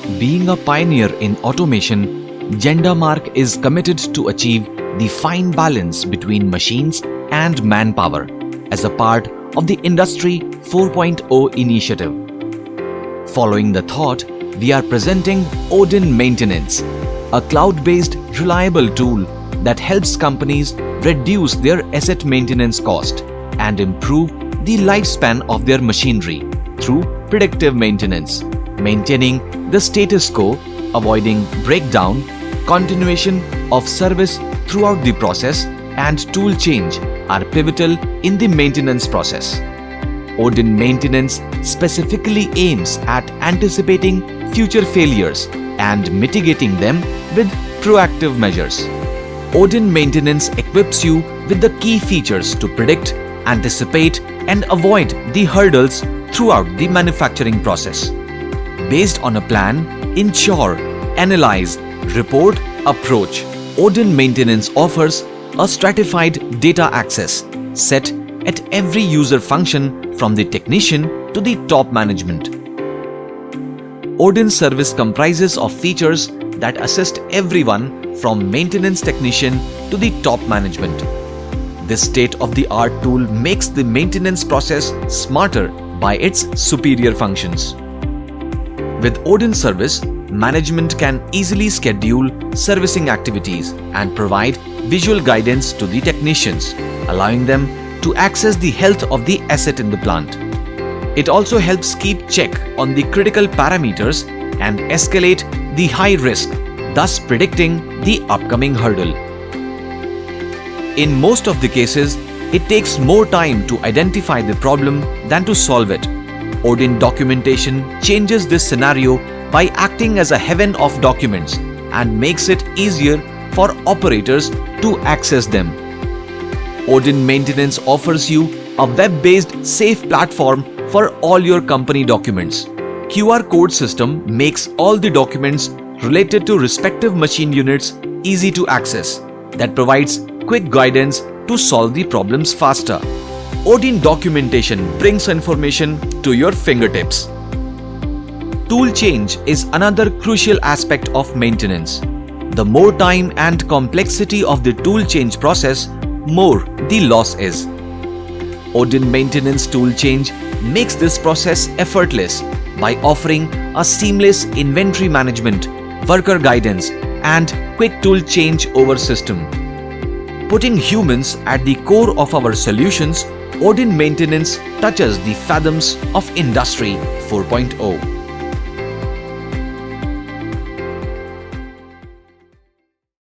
Being a pioneer in automation, GenderMark is committed to achieve the fine balance between machines and manpower as a part of the Industry 4.0 initiative. Following the thought, we are presenting Odin Maintenance, a cloud-based reliable tool that helps companies reduce their asset maintenance cost and improve the lifespan of their machinery through predictive maintenance, maintaining the status quo, avoiding breakdown, continuation of service throughout the process, and tool change are pivotal in the maintenance process. Odin Maintenance specifically aims at anticipating future failures and mitigating them with proactive measures. Odin Maintenance equips you with the key features to predict, anticipate, and avoid the hurdles throughout the manufacturing process. Based on a plan, ensure, analyze, report, approach, Odin Maintenance offers a stratified data access set at every user function from the technician to the top management. Odin Service comprises of features that assist everyone from maintenance technician to the top management. This state-of-the-art tool makes the maintenance process smarter by its superior functions. With Odin Service, management can easily schedule servicing activities and provide visual guidance to the technicians, allowing them to access the health of the asset in the plant. It also helps keep check on the critical parameters and escalate the high risk, thus predicting the upcoming hurdle. In most of the cases, it takes more time to identify the problem than to solve it. Odin Documentation changes this scenario by acting as a heaven of documents and makes it easier for operators to access them. Odin Maintenance offers you a web-based safe platform for all your company documents. QR code system makes all the documents related to respective machine units easy to access, that provides quick guidance to solve the problems faster. Odin Documentation brings information to your fingertips. Tool change is another crucial aspect of maintenance. The more time and complexity of the tool change process, more the loss is. Odin Maintenance tool change makes this process effortless by offering a seamless inventory management, worker guidance, and quick tool change over system. Putting humans at the core of our solutions, Odin Maintenance touches the fathoms of Industry 4.0.